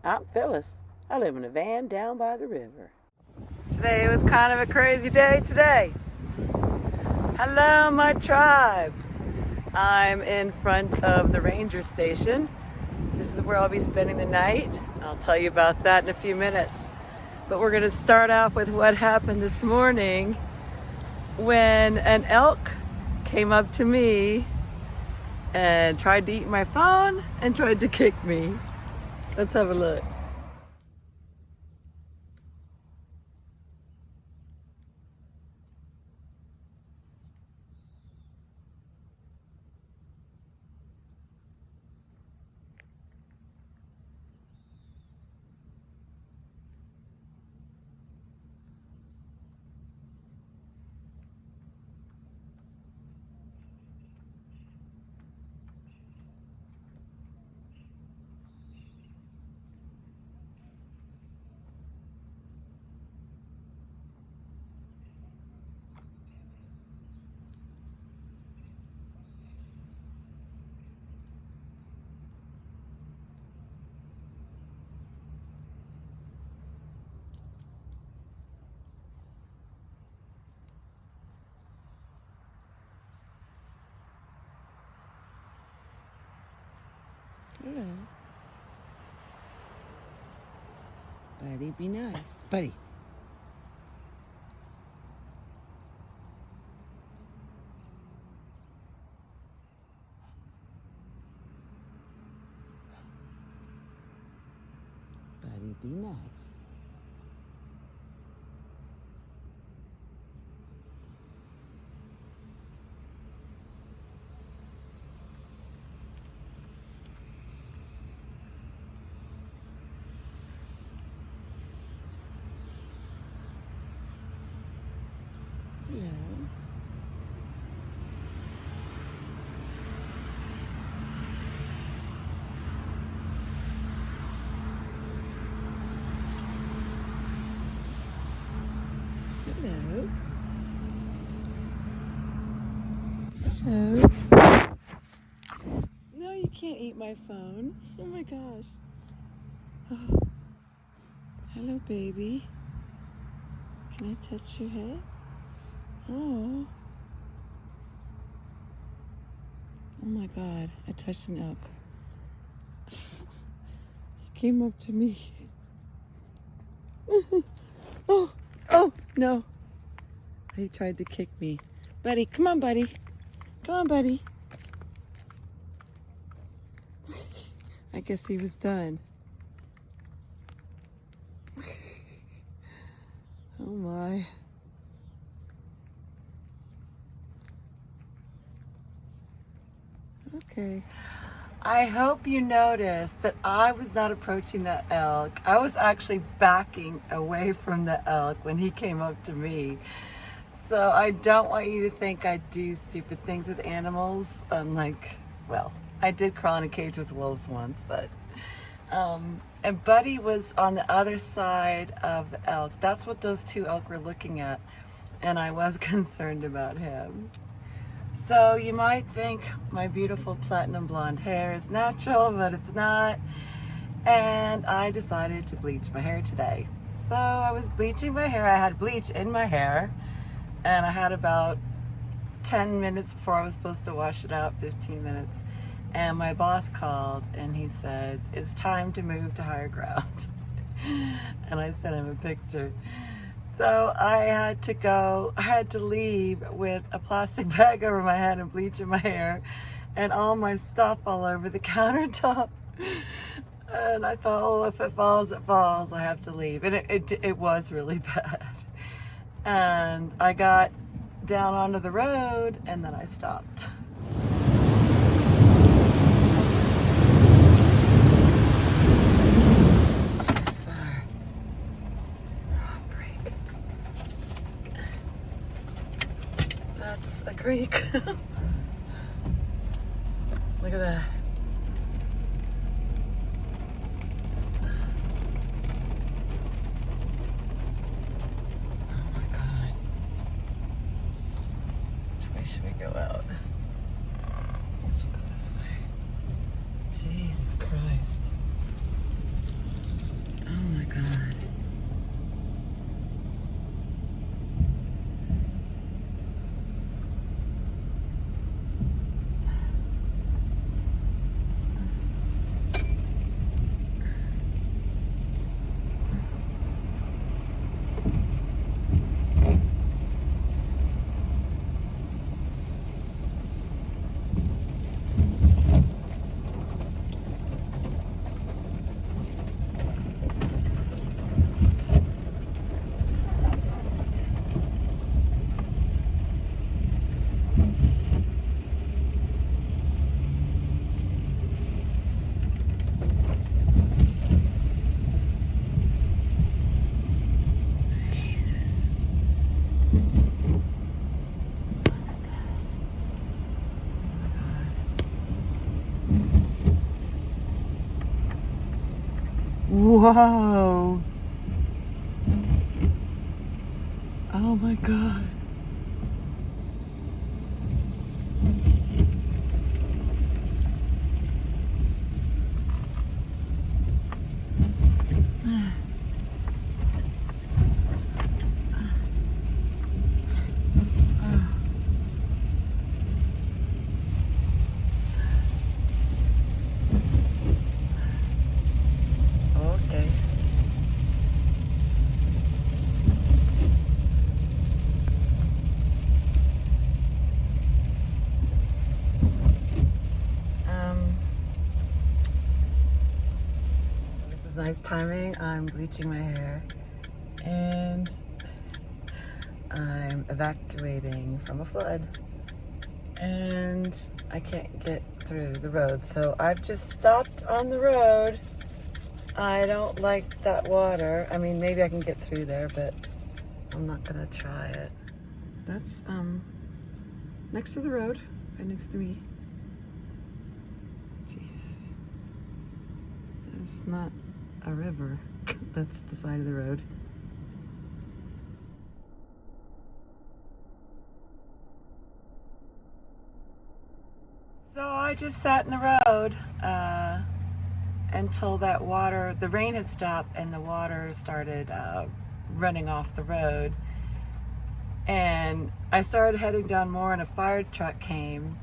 I'm Phyllis. I live in a van down by the river. Today was kind of a crazy day today. Hello, my tribe. I'm in front of the ranger station. This is where I'll be spending the night. I'll tell you about that in a few minutes. But we're going to start off with what happened this morning when an elk came up to me and tried to eat my phone and tried to kick me. Let's have a look. Hello. Buddy, be nice. Buddy. Buddy, be nice. Yeah. Hello. Hello. No, you can't eat my phone. Oh my gosh. Oh. Hello, baby. Can I touch your head? Oh. Oh my God, I touched an elk. He came up to me. Oh, no. He tried to kick me. Buddy, come on, buddy. Come on, buddy. I guess he was done. Oh my. Okay. I hope you noticed that I was not approaching that elk. I was actually backing away from the elk when he came up to me. So I don't want you to think I do stupid things with animals. Well, I did crawl in a cage with wolves once, but and Buddy was on the other side of the elk. That's what those two elk were looking at, and I was concerned about him. So you might think my beautiful platinum blonde hair is natural, but it's not. And I decided to bleach my hair today. So I was bleaching my hair. I had bleach in my hair, and I had about 10 minutes before I was supposed to wash it out, 15 minutes. And my boss called and he said, it's time to move to higher ground. And I sent him a picture. So I had to leave with a plastic bag over my head and bleach in my hair and all my stuff all over the countertop. And I thought, oh, if it falls, it falls. I have to leave. And it was really bad. And I got down onto the road and then I stopped. That's a creek. Look at that. Oh my God. Which way should we go out? Let's go this way. Jesus Christ. God. Whoa. Oh my God. Okay. This is nice timing. I'm bleaching my hair and I'm evacuating from a flood and I can't get through the road. So I've just stopped on the road. I don't like that water. I mean, maybe I can get through there, but I'm not gonna try it. That's next to the road, right next to me. Jesus. It's not a river. That's the side of the road. So I just sat in the road until that water, the rain had stopped and the water started running off the road. And I started heading down more and a fire truck came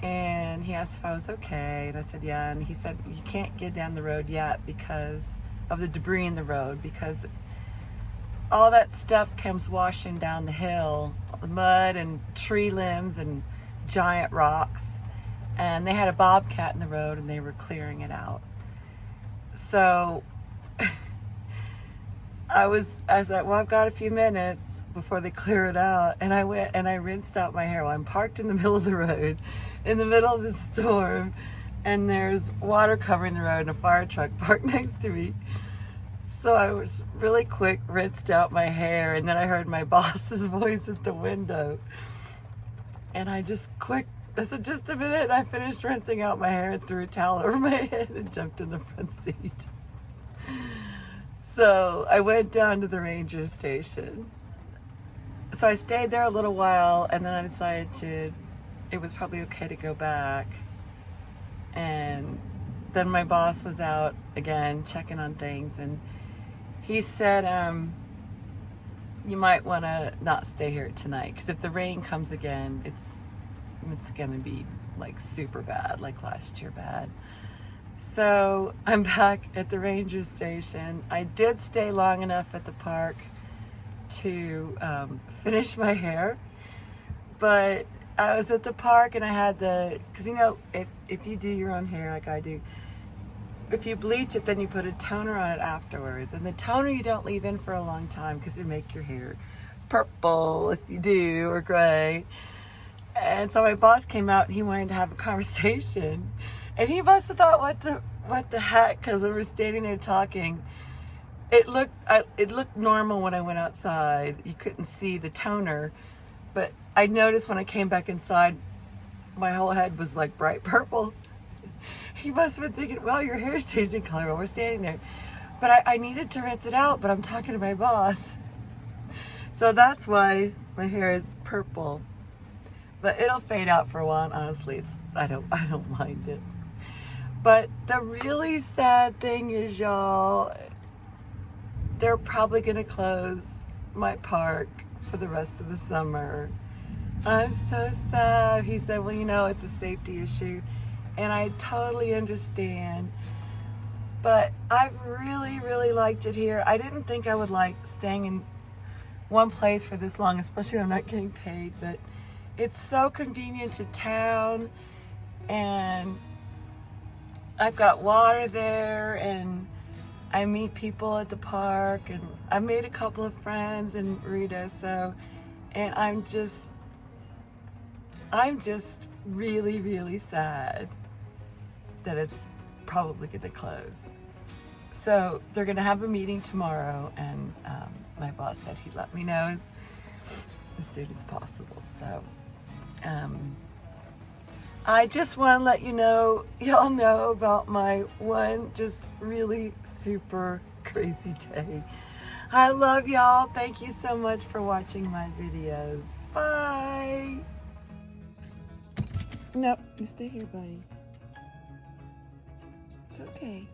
and he asked if I was okay. And I said, yeah. And he said, you can't get down the road yet because of the debris in the road, because all that stuff comes washing down the hill, mud and tree limbs and giant rocks. And they had a bobcat in the road and they were clearing it out. So I was like, well, I've got a few minutes before they clear it out. And I went and I rinsed out my hair. Well, I'm parked in the middle of the road, in the middle of the storm, and there's water covering the road and a fire truck parked next to me. So I was really quick, rinsed out my hair, and then I heard my boss's voice at the window. And I said, just a minute, and I finished rinsing out my hair and threw a towel over my head and jumped in the front seat. So I went down to the ranger station. So I stayed there a little while, and then I decided it was probably okay to go back. And then my boss was out again checking on things, and he said, you might want to not stay here tonight, because if the rain comes again, it's gonna be like super bad, like last year bad. So I'm back at the ranger station. I did stay long enough at the park to finish my hair, but I was at the park and I had because you know, if you do your own hair like I do, if you bleach it, then you put a toner on it afterwards, and the toner you don't leave in for a long time because it make your hair purple if you do, or gray. And so my boss came out and he wanted to have a conversation, and he must have thought, what the heck, because we were standing there talking. It looked normal when I went outside. You couldn't see the toner, but I noticed when I came back inside, my whole head was like bright purple. He must have been thinking, well, your hair's changing color while we're standing there. But I needed to rinse it out, but I'm talking to my boss. So that's why my hair is purple. But it'll fade out for a while, and honestly, I don't mind it. But the really sad thing is, y'all, they're probably going to close my park for the rest of the summer. I'm so sad. He said, well, you know, it's a safety issue. And I totally understand. But I've really, really liked it here. I didn't think I would like staying in one place for this long, especially when I'm not getting paid. But it's so convenient to town. And I've got water there. And I meet people at the park. And I've made a couple of friends in Ruidoso. And I'm just really, really sad that it's probably going to close. So they're going to have a meeting tomorrow, and my boss said he'd let me know as soon as possible. So I just want to let you know, y'all know about my one just really super crazy day. I love y'all. Thank you so much for watching my videos. Bye. Nope, you stay here, buddy. It's okay.